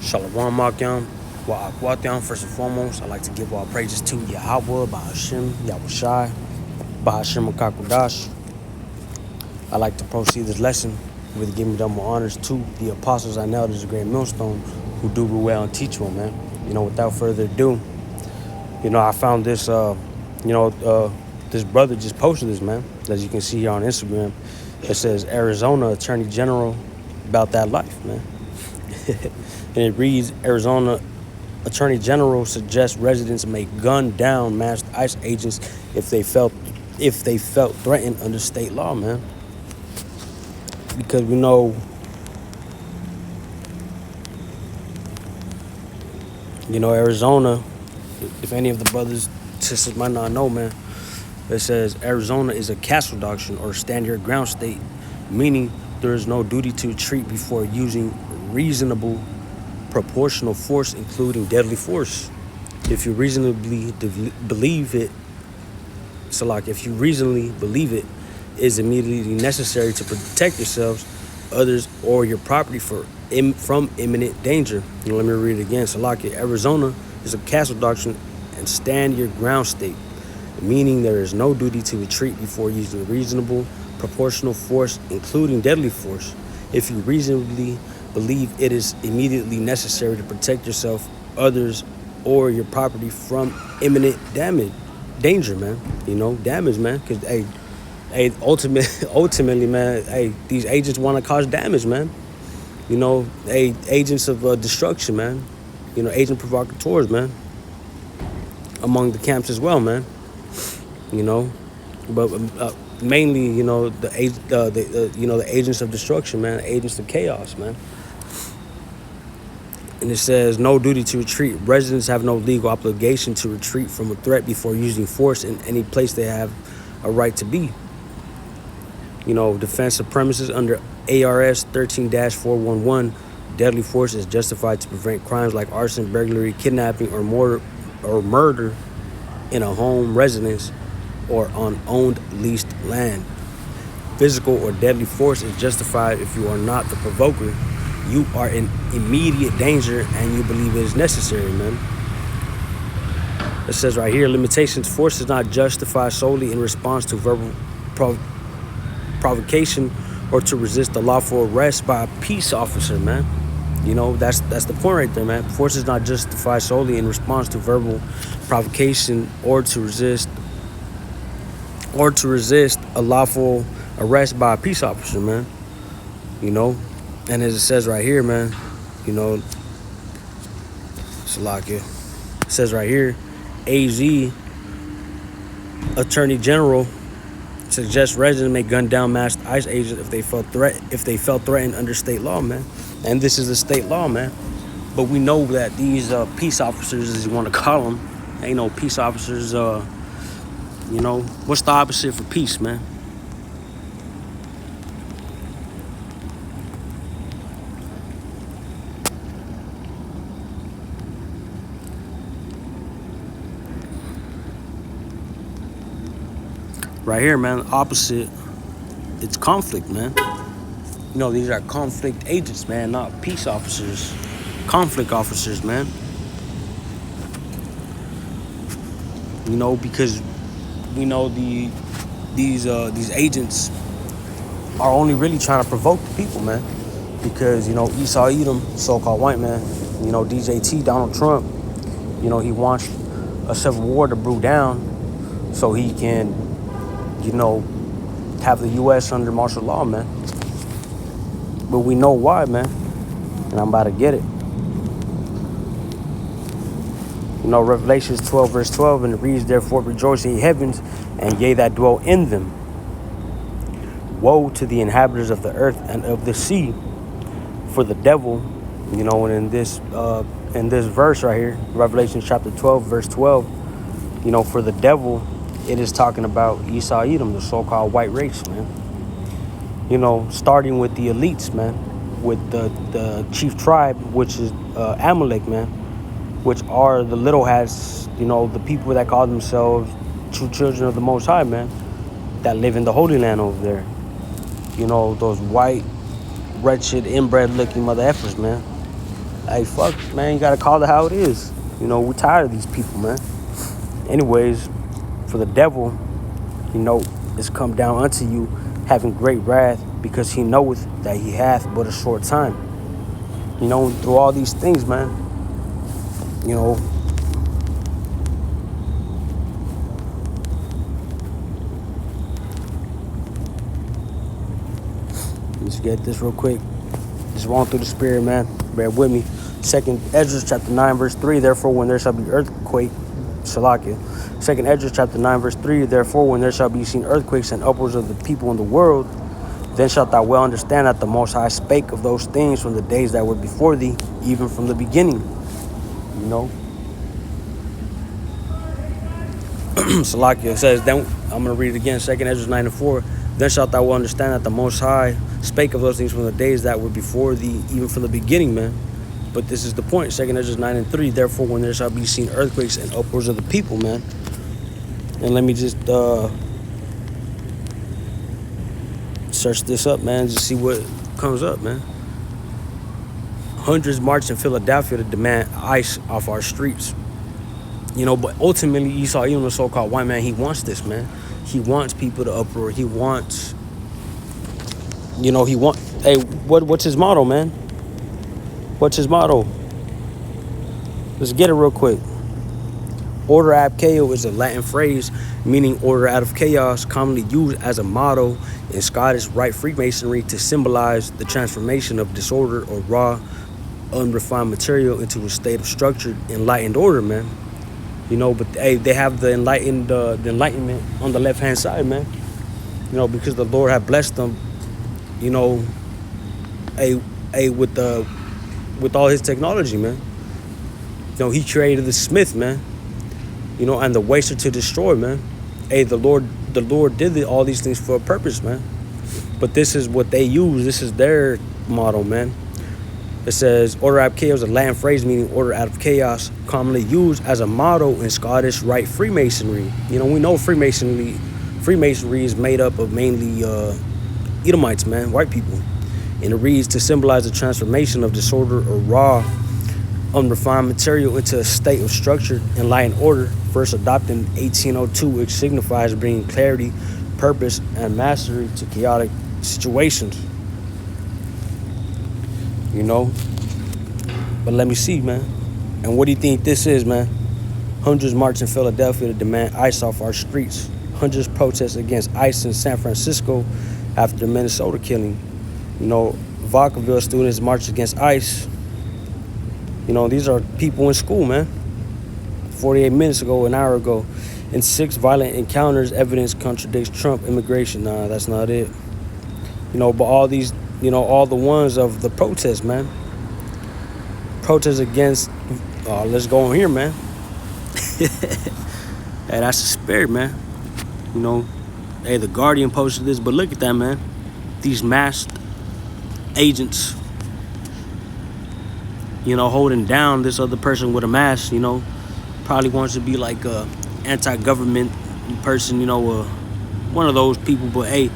Shalom Makyam, Wa'akwatyan. First and foremost, I'd like to give all praises to Yahweh, Bahashim, Yahushai, Bahashim Akakudash. I'd like to proceed this lesson with giving double honors to the apostles I nailed as a great millstone who do well and teach well, man. Without further ado, I found this, this brother just posted this, man, as you can see here on Instagram. It says Arizona Attorney General about that life, man. And it reads, Arizona Attorney General suggests residents may gun down masked ICE agents if they felt threatened under state law, man. Because we know, Arizona, if any of the brothers, sisters might not know, man, it says Arizona is a castle doctrine or stand your ground state, meaning there is no duty to retreat before using reasonable proportional force, including deadly force. If you reasonably believe it is immediately necessary to protect yourselves, others, or your property from imminent danger. Let me read it again. Salaki, Arizona is a castle doctrine and stand your ground state, meaning there is no duty to retreat before using reasonable proportional force, including deadly force. If you reasonably believe it is immediately necessary to protect yourself, others, or your property from imminent danger, man. Damage, man. Because, ultimately, man, these agents want to cause damage, man. Agents of destruction, man. Agent provocateurs, man. Among the camps as well, man. But mainly, the agents of destruction, man. Agents of chaos, man. And it says, no duty to retreat. Residents have no legal obligation to retreat from a threat before using force in any place they have a right to be. Defense of premises under ARS 13-411, deadly force is justified to prevent crimes like arson, burglary, kidnapping, or murder in a home, residence, or on owned leased land. Physical or deadly force is justified if you are not the provoker. You are in immediate danger and you believe it is necessary, man. It says right here, limitations. Force is not justified solely in response to verbal provocation or to resist a lawful arrest by a peace officer, man. That's the point right there, man. Force is not justified solely in response to verbal provocation or to resist a lawful arrest by a peace officer, man. And as it says right here, man, Salakia. It says right here, AZ Attorney General suggests residents may gun down masked ICE agents if they felt threatened under state law, man. And this is the state law, man. But we know that these peace officers, as you want to call them, ain't no peace officers. What's the opposite for peace, man? Right here, man, opposite, it's conflict, man. These are conflict agents, man, not peace officers. Conflict officers, man. Because we know these agents are only really trying to provoke the people, man. Because, Esau Edom, so-called white man, DJT, Donald Trump, he wants a civil war to brew down so he can have the U.S. under martial law, man. But we know why, man. And I'm about to get it. Revelations 12, verse 12, and it reads, therefore rejoice ye heavens, and ye that dwell in them. Woe to the inhabitants of the earth and of the sea, for the devil, and in this verse right here, Revelation chapter 12, verse 12, for the devil, it is talking about Esau Edom, the so-called white race, man. Starting with the elites, man, with the chief tribe, which is Amalek, man, which are the little hats, the people that call themselves true children of the Most High, man, that live in the Holy Land over there. Those white, wretched, inbred-looking mother effers, man. Hey, fuck, man, you gotta call it how it is. You know, we're tired of these people, man. Anyways, for the devil, you know, is come down unto you, having great wrath, because he knoweth that he hath but a short time. You know, through all these things, man, you know, let's get this real quick. Just walk through the spirit, man. Bear with me. 2nd Ezra chapter 9 verse 3. Therefore, when there shall be earthquake, Salakia. 2nd Ezra chapter 9 verse 3. Therefore, when there shall be seen earthquakes and upwards of the people in the world, then shalt thou well understand that the Most High spake of those things from the days that were before thee, even from the beginning. You know. Salakia says, then I'm gonna read it again. 2nd Ezra 9 and 4. Then shalt thou well understand that the Most High spake of those things from the days that were before thee, even from the beginning, man. But this is the point. 2nd Ezra 9 and 3. Therefore, when there shall be seen earthquakes and upwards of the people, man. And let me just search this up, man, to see what comes up, man. Hundreds march in Philadelphia to demand ice off our streets. You know, but ultimately, Esau Edom, the so-called white man, he wants this, man. He wants people to uproar. He wants, you know, hey, what's his motto, man? What's his motto? Let's get it real quick. Order ab chaos is a Latin phrase meaning order out of chaos, commonly used as a motto in Scottish Rite Freemasonry to symbolize the transformation of disorder or raw, unrefined material into a state of structured, enlightened order, man. You know, but hey, they have the enlightenment on the left-hand side, man. You know, because the Lord have blessed them, you know, with all his technology, man. You know, he created the smith, man. You know, and the waster to destroy, man. Hey, the Lord did all these things for a purpose, man. But this is what they use. This is their motto, man. It says, order out of chaos, a Latin phrase meaning order out of chaos, commonly used as a motto in Scottish Rite Freemasonry. You know, we know Freemasonry is made up of mainly Edomites, man, white people. And it reads to symbolize the transformation of disorder or raw, unrefined material into a state of structured, enlightened order, first adopted in 1802, which signifies bringing clarity, purpose, and mastery to chaotic situations. You know? But let me see, man. And what do you think this is, man? Hundreds march in Philadelphia to demand ice off our streets. Hundreds protest against ICE in San Francisco after the Minnesota killing. You know, Vacaville students march against ICE. You know, these are people in school, man. 48 minutes ago, an hour ago. In 6 violent encounters, evidence contradicts Trump immigration. Nah, that's not it. You know, but all these, you know, all the ones of the protests, man. Protests against, let's go on here, man. Hey, that's the spirit, man. You know, hey, the Guardian posted this, but look at that, man. These masked agents, you know, holding down this other person with a mask, you know, probably wants to be like a anti-government person, you know, one of those people. But hey,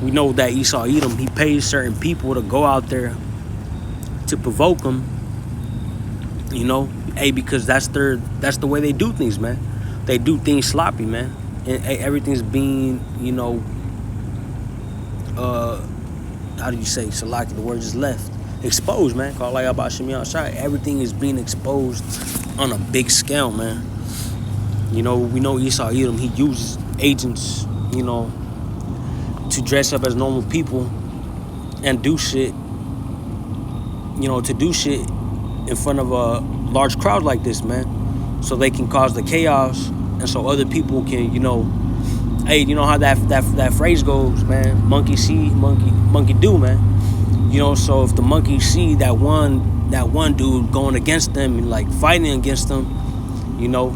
we know that Esau Edom, he pays certain people to go out there to provoke him, you know, hey, because that's the way they do things, man. They do things sloppy, man, and hey, everything's being, you know, how do you say, Salaki, the word just left, exposed, man. Call like about Shemi outside. Everything is being exposed on a big scale, man. You know, we know Esau Edom, he uses agents, you know, to dress up as normal people and do shit, you know, to do shit in front of a large crowd like this, man, so they can cause the chaos and so other people can, you know, hey, you know how that phrase goes, man, monkey see, monkey do, man. You know, so if the monkey see that one dude going against them and like fighting against them, you know,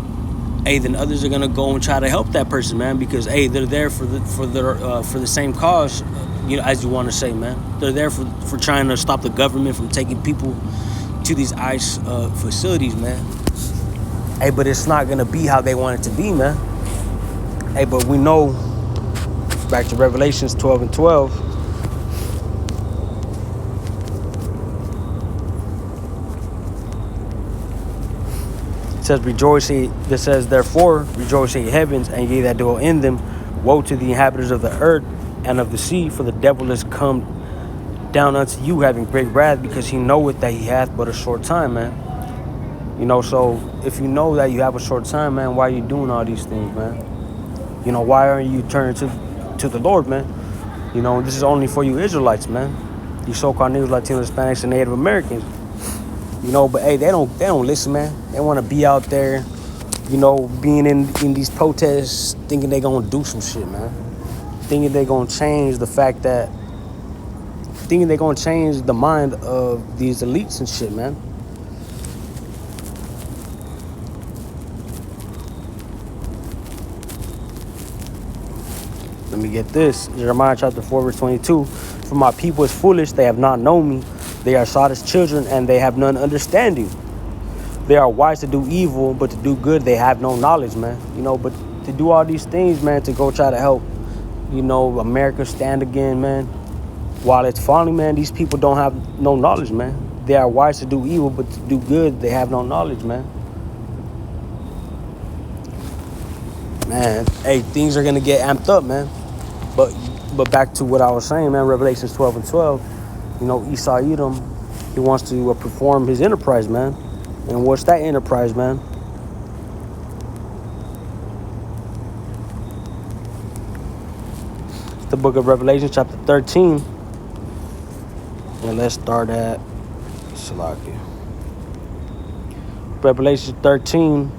hey, then others are gonna go and try to help that person, man, because hey, they're there for the same cause, you know, as you want to say, man. They're there for trying to stop the government from taking people to these ICE facilities, man. Hey, but it's not gonna be how they want it to be, man. Hey, but we know, back to Revelations 12 and 12. It says, rejoice ye, that says, therefore, rejoice ye heavens, and ye that dwell in them. Woe to the inhabitants of the earth and of the sea, for the devil is come down unto you, having great wrath, because he knoweth that he hath but a short time, man. So if you know that you have a short time, man, why are you doing all these things, man? Why aren't you turning to the Lord, man? This is only for you Israelites, man. You so-called Negroes, Latinos, Hispanics, and Native Americans. But hey, they don't listen, man. They want to be out there, being in these protests, thinking they gonna do some shit, man. Thinking they gonna change thinking they gonna change the mind of these elites and shit, man. Let me get this. Jeremiah chapter 4, verse 22. For my people is foolish, they have not known me. They are sottish children, and they have none understanding. They are wise to do evil, but to do good, they have no knowledge, man. But to do all these things, man, to go try to help, America stand again, man. While it's falling, man, these people don't have no knowledge, man. They are wise to do evil, but to do good, they have no knowledge, man. Man, hey, things are going to get amped up, man. But back to what I was saying, man, Revelations 12 and 12, Esau Edom, he wants to perform his enterprise, man. And what's that enterprise, man? It's the book of Revelation, chapter 13. And let's start at Salakia. Revelation 13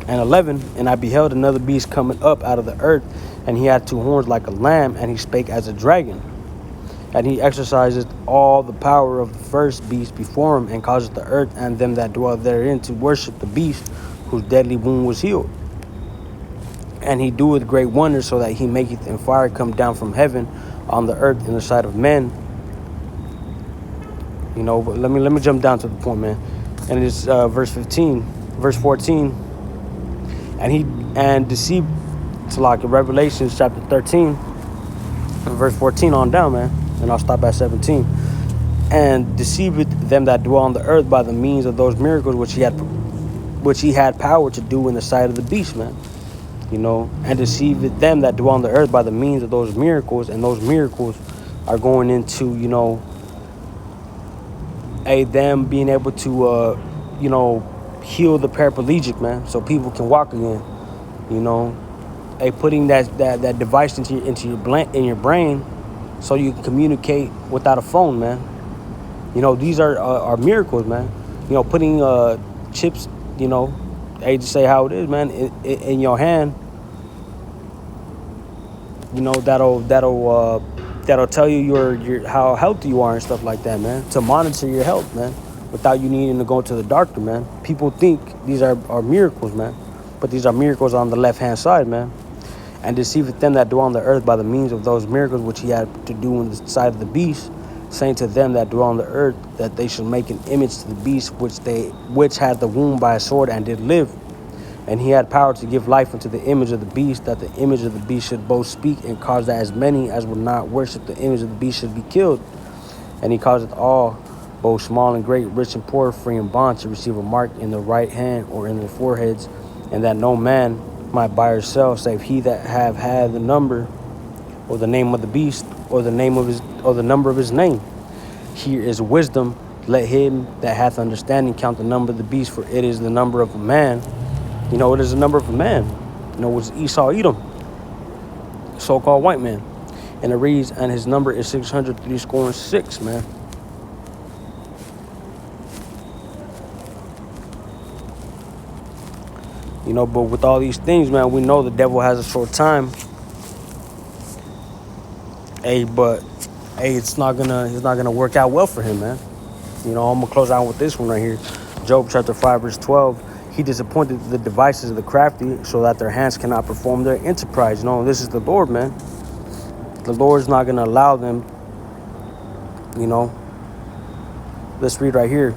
and 11. And I beheld another beast coming up out of the earth, and he had two horns like a lamb, and he spake as a dragon. And he exerciseth all the power of the first beast before him, and causeth the earth and them that dwell therein to worship the beast, whose deadly wound was healed. And he doeth great wonders, so that he maketh in fire come down from heaven on the earth in the sight of men. But let me jump down to the point, man. And it's verse 14. And deceived, to like Revelation chapter 13, verse 14 on down, man. And I'll stop at 17. And deceiveth them that dwell on the earth by the means of those miracles which he had power to do in the sight of the beast, man. And deceiveth them that dwell on the earth by the means of those miracles, and those miracles are going into, them being able to, heal the paraplegic, man, so people can walk again. Putting that device into your brain, so you can communicate without a phone, man. These are miracles, man. Putting chips, I just say how it is, man, in your hand. That'll tell you your how healthy you are and stuff like that, man. To monitor your health, man, without you needing to go to the doctor, man. People think these are miracles, man, but these are miracles on the left hand side, man. And deceiveth them that dwell on the earth by the means of those miracles which he had to do in the sight of the beast, saying to them that dwell on the earth that they should make an image to the beast which had the wound by a sword and did live. And he had power to give life unto the image of the beast, that the image of the beast should both speak, and cause that as many as would not worship the image of the beast should be killed. And he causeth all, both small and great, rich and poor, free and bond, to receive a mark in the right hand or in their foreheads, and that no man might buy or sell, save he that have had the number or the name of the beast, or the number of his name. Here is wisdom. Let him that hath understanding count the number of the beast, for it is the number of a man. It is the number of a man. It's Esau Edom, so-called white man. And it reads, and his number is 636, man. But with all these things, man, we know the devil has a short time. But it's not gonna work out well for him, man. I'm gonna close out with this one right here. Job chapter 5, verse 12. He disappointed the devices of the crafty, so that their hands cannot perform their enterprise. This is the Lord, man. The Lord's not gonna allow them. Let's read right here.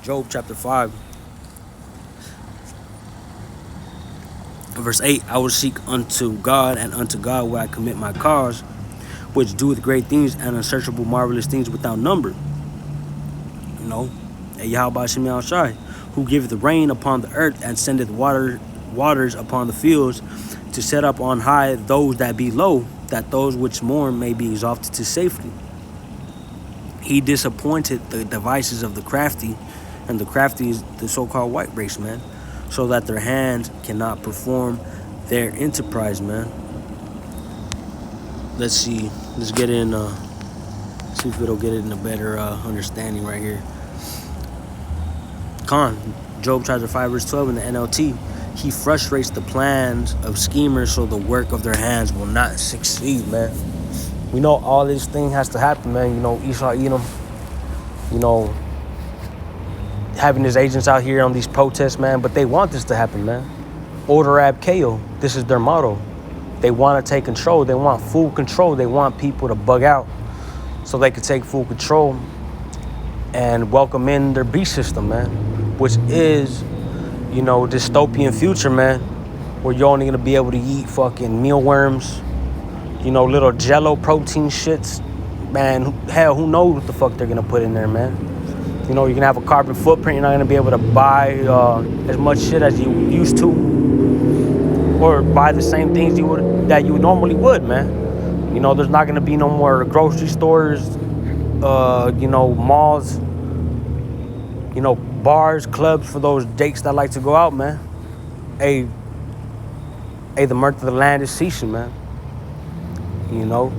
Job chapter 5. Verse 8, I will seek unto God, and unto God will I commit my cause. which doeth great things and unsearchable marvelous things without number. You know, and Yahweh Hashem Yahushai, who giveth the rain upon the earth and sendeth waters upon the fields, to set up on high those that be low, that those which mourn may be exalted to safety. He disappointed the devices of the crafty, and the crafty is the so-called white race, man, so that their hands cannot perform their enterprise, man. Let's see. Let's get in. See if it'll get it in a better understanding right here. Job chapter 5 verse 12 in the NLT. He frustrates the plans of schemers so the work of their hands will not succeed, man. We know all this thing has to happen, man. You know, Esau Edom, you know, having his agents out here on these protests, man. But they want this to happen, man. Order ab chaos. This is their motto. They want to take control. They want full control. They want people to bug out so they can take full control and welcome in their beast system, man, which is, you know, dystopian future, man, where you're only going to be able to eat fucking mealworms, you know, little jello protein shits. Man, hell, who knows what the fuck they're going to put in there, man. You know, you're going to have a carbon footprint. You're not going to be able to buy as much shit as you used to, or buy the same things that you normally would, man. You know, there's not going to be no more grocery stores, you know, malls, you know, bars, clubs for those jakes that like to go out, man. Hey, the mirth of the land is ceasing, man. You know,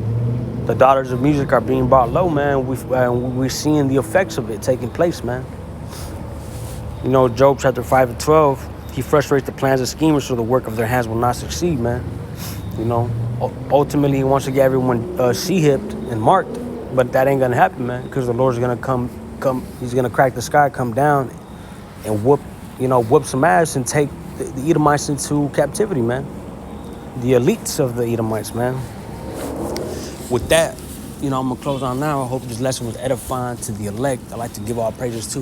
the daughters of music are being brought low, man. We're seeing the effects of it taking place, man. You know, Job chapter 5 and 12, he frustrates the plans of schemers so the work of their hands will not succeed, man. You know, ultimately he wants to get everyone sea-hipped and marked, but that ain't gonna happen, man, because the Lord's gonna come, he's gonna crack the sky, come down and whoop some ass and take the Edomites into captivity, man. The elites of the Edomites, man. With that, you know, I'm gonna close on now. I hope this lesson was edifying to the elect. I like to give all praises to